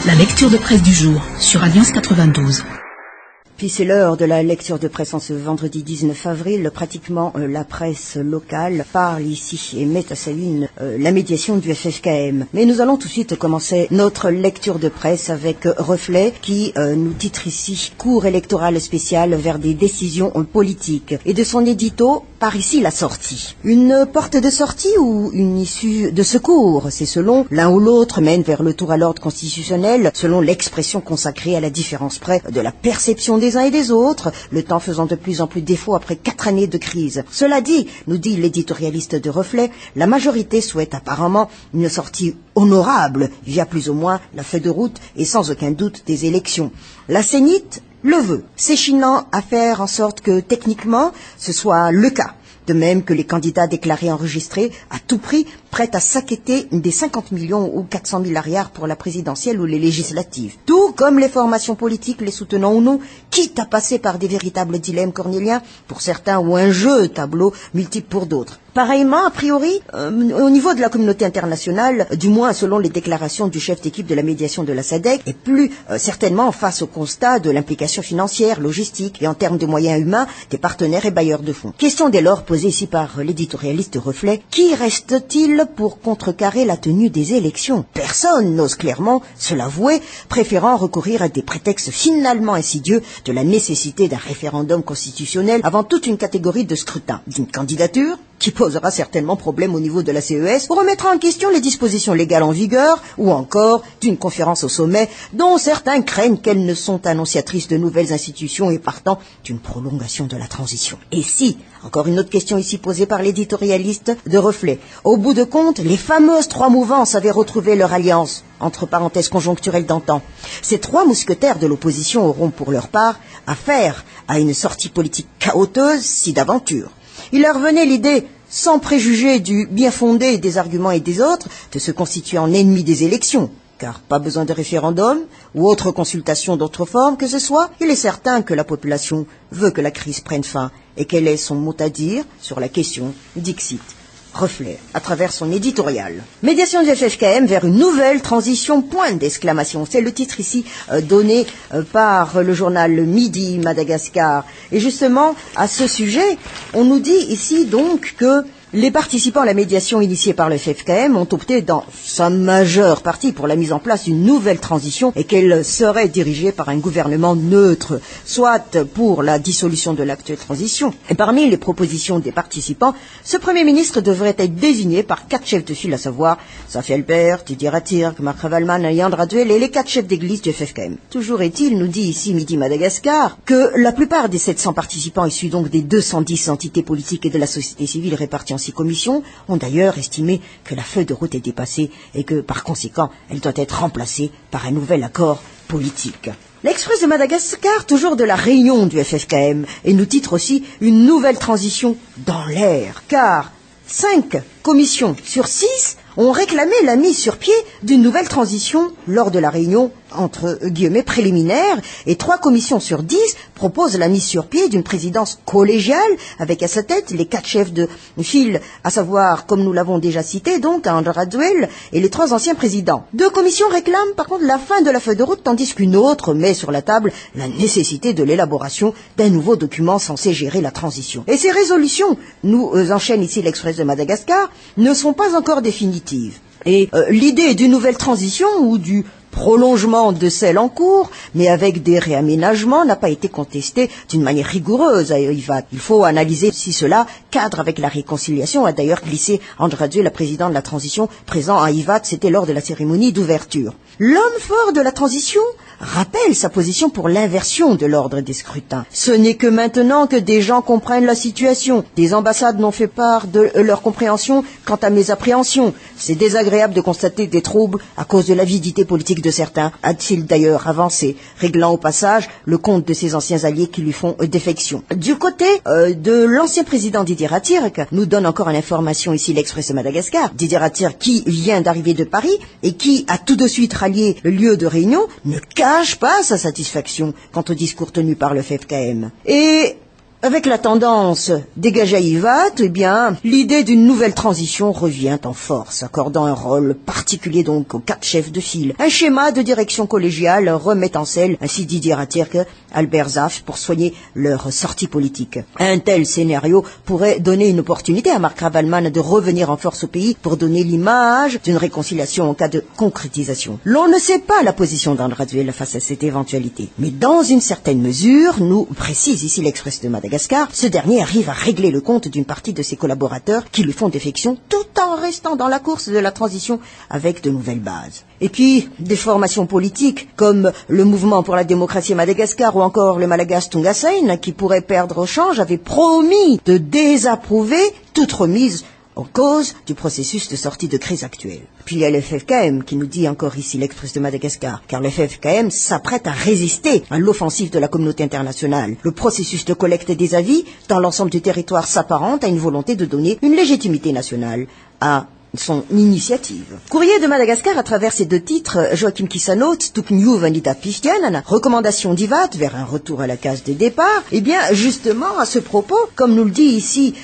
La lecture de presse du jour sur Alliance 92. Puis c'est l'heure de la lecture de presse en ce vendredi 19 avril. Pratiquement la presse locale parle ici et met à sa une la médiation du FFKM. Mais nous allons tout de suite commencer notre lecture de presse avec Reflet qui nous titre ici « Cours électoral spécial vers des décisions politiques ». Et de son édito, par ici la sortie. Une porte de sortie ou une issue de secours, c'est selon l'un ou l'autre mène vers le tour à l'ordre constitutionnel, selon l'expression consacrée à la différence près de la perception des uns et des autres, le temps faisant de plus en plus défaut après 4 années de crise. Cela dit, nous dit l'éditorialiste de Reflet, la majorité souhaite apparemment une sortie honorable via plus ou moins la feuille de route et sans aucun doute des élections. La Sénite le veut, s'échinant à faire en sorte que techniquement ce soit le cas. De même que les candidats déclarés enregistrés à tout prix, prêts à s'acquitter des 50 millions ou 400 000 arrières pour la présidentielle ou les législatives. Tout comme les formations politiques, les soutenant ou non, quitte à passer par des véritables dilemmes cornéliens pour certains ou un jeu tableau multiple pour d'autres. Pareillement, a priori, au niveau de la communauté internationale, du moins selon les déclarations du chef d'équipe de la médiation de la SADC, et plus certainement face au constat de l'implication financière, logistique et en termes de moyens humains des partenaires et bailleurs de fonds. Question dès lors posée ici par l'éditorialiste Reflet, qui reste-t-il pour contrecarrer la tenue des élections? Personne n'ose clairement se l'avouer, préférant recourir à des prétextes finalement insidieux de la nécessité d'un référendum constitutionnel avant toute une catégorie de scrutins, d'une candidature qui posera certainement problème au niveau de la CES, ou remettra en question les dispositions légales en vigueur, ou encore d'une conférence au sommet dont certains craignent qu'elles ne sont annonciatrices de nouvelles institutions et partant d'une prolongation de la transition. Et si, encore une autre question ici posée par l'éditorialiste de Reflet, au bout de compte, les fameuses 3 mouvances avaient retrouvé leur alliance, entre parenthèses conjoncturelles d'antan. Ces 3 mousquetaires de l'opposition auront pour leur part affaire à une sortie politique chaoteuse si d'aventure. Il leur venait l'idée, sans préjuger du bien fondé des arguments et des autres, de se constituer en ennemis des élections. Car pas besoin de référendum ou autre consultation d'autre forme que ce soit, il est certain que la population veut que la crise prenne fin et qu'elle ait son mot à dire sur la question Dixit. Reflet à travers son éditorial. Médiation du FFKM vers une nouvelle transition, point d'exclamation. C'est le titre ici donné par le journal Midi Madagascar. Et justement, à ce sujet, on nous dit ici donc que les participants à la médiation initiée par le FFKM ont opté dans sa majeure partie pour la mise en place d'une nouvelle transition et qu'elle serait dirigée par un gouvernement neutre, soit pour la dissolution de l'actuelle transition. Et parmi les propositions des participants, ce Premier ministre devrait être désigné par 4 chefs de file, à savoir Safi Elbert, Didier Ratirk, Marc Ravalman, Ayand Raduel et les 4 chefs d'église du FFKM. Toujours est-il, nous dit ici Midi Madagascar, que la plupart des 700 participants issus donc des 210 entités politiques et de la société civile réparties en 6 commissions ont d'ailleurs estimé que la feuille de route est dépassée et que, par conséquent, elle doit être remplacée par un nouvel accord politique. L'Express de Madagascar, toujours de la réunion du FFKM, et nous titre aussi une nouvelle transition dans l'air, car 5 commissions sur 6 ont réclamé la mise sur pied d'une nouvelle transition lors de la réunion entre guillemets préliminaire, et 3 commissions sur 10 proposent la mise sur pied d'une présidence collégiale avec à sa tête les 4 chefs de file, à savoir, comme nous l'avons déjà cité, donc Ayand Raduel et les 3 anciens présidents. 2 commissions réclament par contre la fin de la feuille de route, tandis qu'une autre met sur la table la nécessité de l'élaboration d'un nouveau document censé gérer la transition. Et ces résolutions, nous enchaîne ici l'Express de Madagascar, ne sont pas encore définitives. Et l'idée d'une nouvelle transition ou du prolongement de celle en cours, mais avec des réaménagements, n'a pas été contestée d'une manière rigoureuse à IVAT. Il faut analyser si cela cadre avec la réconciliation, a d'ailleurs glissé Ayand Raduel, la présidente de la transition, présent à IVAT, c'était lors de la cérémonie d'ouverture. L'homme fort de la transition rappelle sa position pour l'inversion de l'ordre des scrutins. Ce n'est que maintenant que des gens comprennent la situation. Des ambassades n'ont fait part de leur compréhension quant à mes appréhensions. C'est désagréable de constater des troubles à cause de l'avidité politique de certains, a-t-il d'ailleurs avancé, réglant au passage le compte de ses anciens alliés qui lui font défection. Du côté de l'ancien président Didier Ratirk, nous donne encore une information ici l'Express de Madagascar. Didier Ratirk, qui vient d'arriver de Paris et qui a tout de suite rallié le lieu de réunion, ne cache pas sa satisfaction quant au discours tenu par le FFKM. Et Avec la tendance dégagée à Ivat, eh bien, l'idée d'une nouvelle transition revient en force, accordant un rôle particulier donc aux 4 chefs de file. Un schéma de direction collégiale remet en selle, ainsi Didier Ratirk, Albert Zaf, pour soigner leur sortie politique. Un tel scénario pourrait donner une opportunité à Marc Ravalman de revenir en force au pays pour donner l'image d'une réconciliation en cas de concrétisation. L'on ne sait pas la position d'Andrade face à cette éventualité, mais dans une certaine mesure, nous précise ici l'Express de Madagascar, ce dernier arrive à régler le compte d'une partie de ses collaborateurs qui lui font défection tout en restant dans la course de la transition avec de nouvelles bases. Et puis, des formations politiques comme le Mouvement pour la démocratie à Madagascar ou encore le Malagas Tungasain, qui pourraient perdre au change, avaient promis de désapprouver toute remise en cause du processus de sortie de crise actuelle. Puis il y a le FFKM qui nous dit encore ici l'Express de Madagascar, car le FFKM s'apprête à résister à l'offensive de la communauté internationale. Le processus de collecte des avis dans l'ensemble du territoire s'apparente à une volonté de donner une légitimité nationale à son initiative. Courrier de Madagascar, à travers ces 2 titres, Joachim Kisano, Tuk New Vanita Pistian, recommandation d'Ivat vers un retour à la case de départ. Eh bien, justement, à ce propos, comme nous le dit ici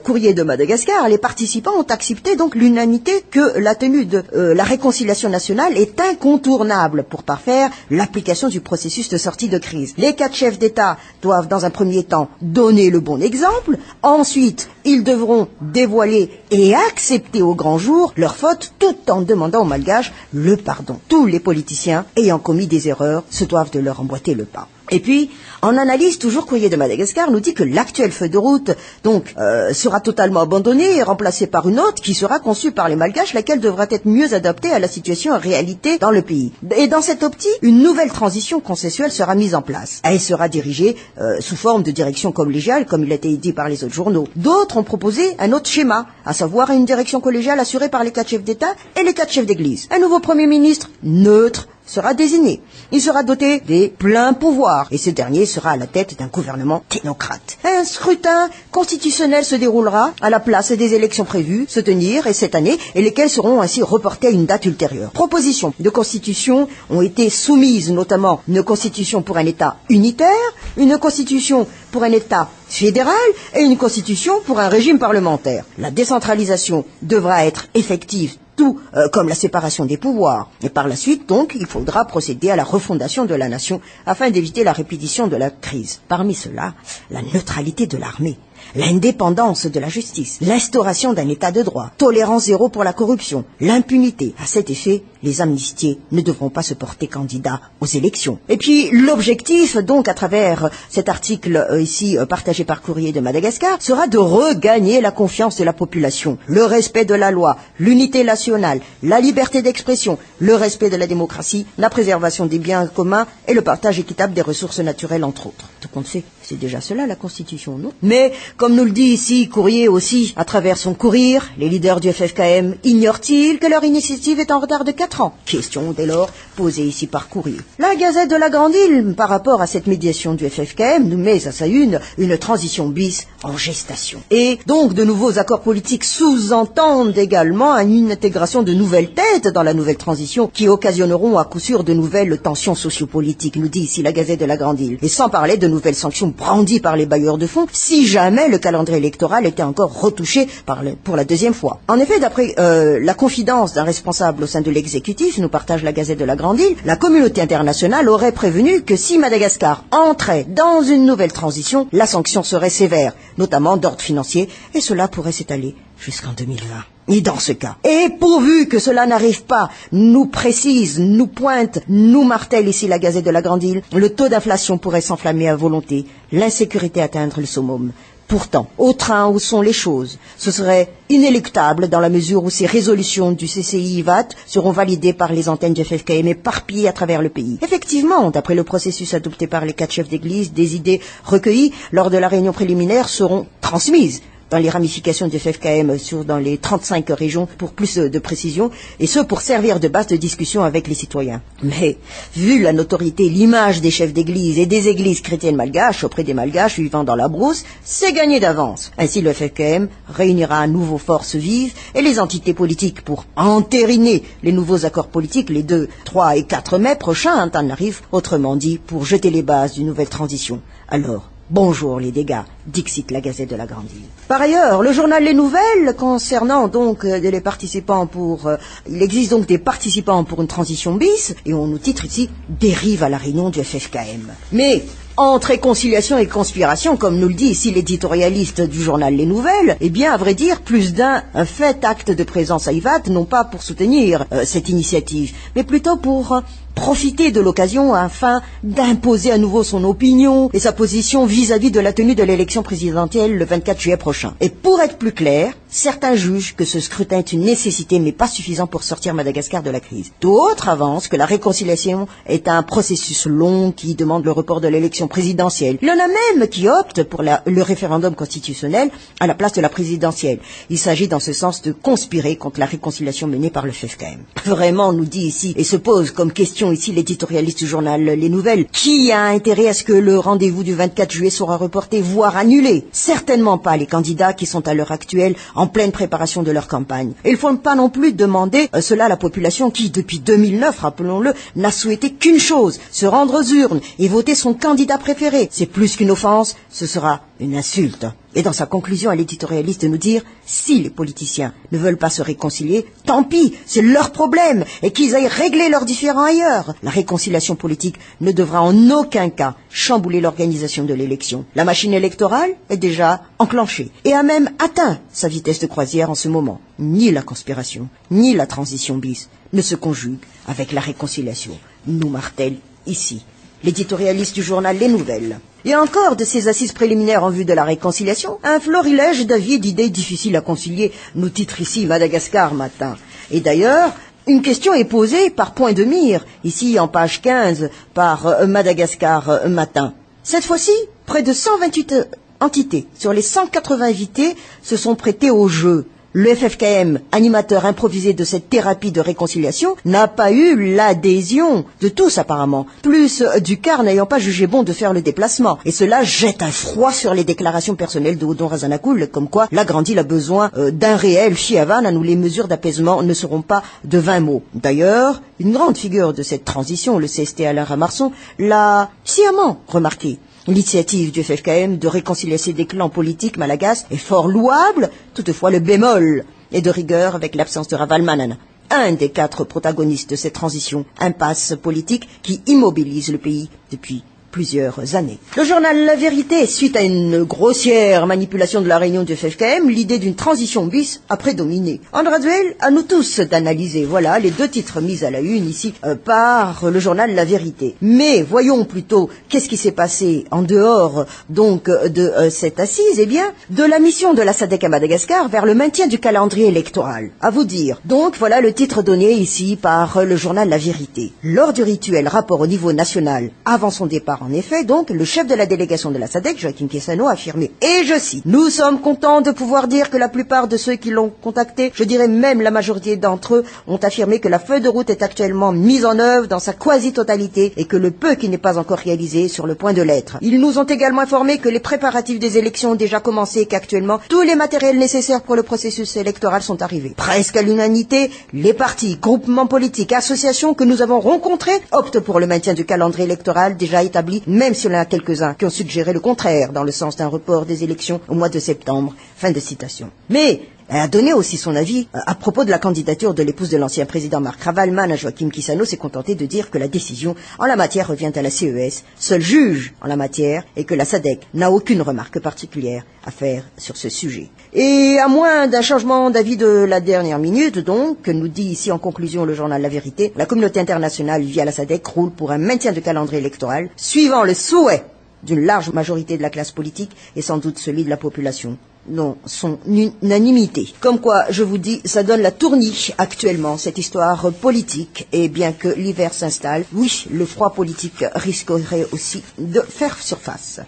Courrier de Madagascar, les participants ont accepté donc l'unanimité que la tenue de la réconciliation nationale est incontournable pour parfaire l'application du processus de sortie de crise. Les 4 chefs d'État doivent, dans un premier temps, donner le bon exemple. Ensuite, ils devront dévoiler et accepter au grand jour leurs fautes tout en demandant aux Malgaches le pardon. Tous les politiciens ayant commis des erreurs se doivent de leur emboîter le pas. Et puis, en analyse, toujours Courrier de Madagascar nous dit que l'actuelle feuille de route donc sera totalement abandonnée et remplacée par une autre qui sera conçue par les Malgaches, laquelle devra être mieux adaptée à la situation en réalité dans le pays. Et dans cette optique, une nouvelle transition consensuelle sera mise en place. Elle sera dirigée sous forme de direction collégiale, comme il a été dit par les autres journaux. D'autres ont proposé un autre schéma, à savoir une direction collégiale assurée par les 4 chefs d'État et les 4 chefs d'Église. Un nouveau Premier ministre neutre sera désigné. Il sera doté des pleins pouvoirs et ce dernier sera à la tête d'un gouvernement technocrate. Un scrutin constitutionnel se déroulera à la place des élections prévues se tenir cette année et lesquelles seront ainsi reportées à une date ultérieure. Propositions de constitution ont été soumises, notamment une constitution pour un État unitaire, une constitution pour un État fédéral et une constitution pour un régime parlementaire. La décentralisation devra être effective tout comme la séparation des pouvoirs. Et par la suite, donc, il faudra procéder à la refondation de la nation afin d'éviter la répétition de la crise. Parmi cela, la neutralité de l'armée, l'indépendance de la justice, l'instauration d'un état de droit, tolérance zéro pour la corruption, l'impunité. À cet effet, les amnistiés ne devront pas se porter candidats aux élections. Et puis, l'objectif, donc, à travers cet article ici partagé par Courrier de Madagascar, sera de regagner la confiance de la population, le respect de la loi, l'unité nationale, la liberté d'expression, le respect de la démocratie, la préservation des biens communs et le partage équitable des ressources naturelles, entre autres. Tout compte fait, c'est déjà cela la Constitution, non? Mais, comme nous le dit ici Courrier aussi, à travers son courrier, les leaders du FFKM ignorent-ils que leur initiative est en retard de 4 ans? Question dès lors posée ici par Courrier. La Gazette de la Grande Île, par rapport à cette médiation du FFKM, nous met à sa une transition bis en gestation. Et donc de nouveaux accords politiques sous-entendent également une intégration de nouvelles têtes dans la nouvelle transition qui occasionneront à coup sûr de nouvelles tensions sociopolitiques, nous dit ici la Gazette de la Grande Île. Et sans parler de nouvelles sanctions brandies par les bailleurs de fonds si jamais le calendrier électoral était encore retouché pour la 2e fois. En effet, d'après la confidence d'un responsable au sein de l'exécutif, nous partage la Gazette de la Grande Île, la communauté internationale aurait prévenu que si Madagascar entrait dans une nouvelle transition, la sanction serait sévère, notamment d'ordre financier, et cela pourrait s'étaler jusqu'en 2020. Et dans ce cas, et pourvu que cela n'arrive pas, nous précise, nous pointe, nous martèle ici la Gazette de la Grande Île, le taux d'inflation pourrait s'enflammer à volonté, l'insécurité atteindre le summum. Pourtant, au train où sont les choses, ce serait inéluctable dans la mesure où ces résolutions du CCI-IVAT seront validées par les antennes du FFKM éparpillées à travers le pays. Effectivement, d'après le processus adopté par les 4 chefs d'église, des idées recueillies lors de la réunion préliminaire seront transmises dans les ramifications du FFKM dans les 35 régions pour plus de précision, et ce pour servir de base de discussion avec les citoyens. Mais, vu la notoriété, l'image des chefs d'église et des églises chrétiennes malgaches auprès des malgaches vivant dans la brousse, c'est gagné d'avance. Ainsi, le FFKM réunira à nouveau forces vives et les entités politiques pour entériner les nouveaux accords politiques les 2, 3 et 4 mai prochains, en temps arrive, autrement dit, pour jeter les bases d'une nouvelle transition. Alors, Bonjour les dégâts, dixit la Gazette de la Grande Ville. Par ailleurs, le journal Les Nouvelles, concernant donc les participants il existe donc des participants pour une transition bis, et on nous titre ici « Dérive à la réunion du FFKM ». Mais entre réconciliation et conspiration, comme nous le dit ici l'éditorialiste du journal Les Nouvelles, eh bien, à vrai dire, plus d'un fait acte de présence à Ivat, non pas pour soutenir cette initiative, mais plutôt pour profiter de l'occasion afin d'imposer à nouveau son opinion et sa position vis-à-vis de la tenue de l'élection présidentielle le 24 juillet prochain. Et pour être plus clair, certains jugent que ce scrutin est une nécessité mais pas suffisant pour sortir Madagascar de la crise. D'autres avancent que la réconciliation est un processus long qui demande le report de l'élection présidentielle. Il y en a même qui optent pour le référendum constitutionnel à la place de la présidentielle. Il s'agit dans ce sens de conspirer contre la réconciliation menée par le FFKM. Vraiment, on nous dit ici, et se pose comme question ici l'éditorialiste du journal Les Nouvelles, qui a intérêt à ce que le rendez-vous du 24 juillet soit reporté, voire annulé? Certainement pas les candidats qui sont à l'heure actuelle en pleine préparation de leur campagne. Et il ne faut pas non plus demander cela à la population qui, depuis 2009, rappelons-le, n'a souhaité qu'une chose, se rendre aux urnes et voter son candidat préféré. C'est plus qu'une offense, ce sera une insulte. Et dans sa conclusion à l'éditorialiste de nous dire, si les politiciens ne veulent pas se réconcilier, tant pis, c'est leur problème, et qu'ils aillent régler leurs différends ailleurs. La réconciliation politique ne devra en aucun cas chambouler l'organisation de l'élection. La machine électorale est déjà enclenchée, et a même atteint sa vitesse de croisière en ce moment. Ni la conspiration, ni la transition bis ne se conjuguent avec la réconciliation, nous martèle ici l'éditorialiste du journal Les Nouvelles. Et encore de ces assises préliminaires en vue de la réconciliation, un florilège d'avis et d'idées difficiles à concilier, nous titre ici Madagascar matin. Et d'ailleurs, une question est posée par point de mire, ici en page 15, par Madagascar matin. Cette fois-ci, près de 128 entités sur les 180 invités se sont prêtées au jeu. Le FFKM, animateur improvisé de cette thérapie de réconciliation, n'a pas eu l'adhésion de tous apparemment, plus du quart n'ayant pas jugé bon de faire le déplacement. Et cela jette un froid sur les déclarations personnelles de Odon Razanakul, comme quoi la Grande Île a besoin d'un réel Chiavan, où les mesures d'apaisement ne seront pas de 20 mots. D'ailleurs, une grande figure de cette transition, le CST Alain Ramarson, l'a sciemment remarqué. L'initiative du FFKM de réconcilier des clans politiques malagasy est fort louable, toutefois le bémol est de rigueur avec l'absence de Ravalmanan, un des 4 protagonistes de cette transition, impasse politique qui immobilise le pays depuis plusieurs années. Le journal La Vérité, suite à une grossière manipulation de la réunion du FFKM, l'idée d'une transition bis a prédominé. En graduel, à nous tous d'analyser, voilà les 2 titres mis à la une ici par le journal La Vérité. Mais voyons plutôt qu'est-ce qui s'est passé en dehors donc de cette assise, eh bien, de la mission de la SADC à Madagascar vers le maintien du calendrier électoral. À vous dire. Donc voilà le titre donné ici par le journal La Vérité. Lors du rituel rapport au niveau national avant son départ en effet, donc, le chef de la délégation de la SADC, Joachim Kessano, a affirmé, et je cite, « Nous sommes contents de pouvoir dire que la plupart de ceux qui l'ont contacté, je dirais même la majorité d'entre eux, ont affirmé que la feuille de route est actuellement mise en œuvre dans sa quasi-totalité et que le peu qui n'est pas encore réalisé est sur le point de l'être. Ils nous ont également informé que les préparatifs des élections ont déjà commencé et qu'actuellement, tous les matériels nécessaires pour le processus électoral sont arrivés. Presque à l'unanimité, les partis, groupements politiques, associations que nous avons rencontrés optent pour le maintien du calendrier électoral déjà établi, même s'il y en a quelques-uns qui ont suggéré le contraire, dans le sens d'un report des élections au mois de septembre. » Fin de citation. Mais elle a donné aussi son avis à propos de la candidature de l'épouse de l'ancien président Marc Ravalman. Joachim Kessano s'est contenté de dire que la décision en la matière revient à la CES, seul juge en la matière, et que la SADC n'a aucune remarque particulière à faire sur ce sujet. Et à moins d'un changement d'avis de la dernière minute, donc, que nous dit ici en conclusion le journal La Vérité, la communauté internationale via la SADC roule pour un maintien du calendrier électoral, suivant le souhait d'une large majorité de la classe politique et sans doute celui de la population, dans son unanimité. Comme quoi, je vous dis, ça donne la tournie actuellement, cette histoire politique, et bien que l'hiver s'installe, oui, le froid politique risquerait aussi de faire surface.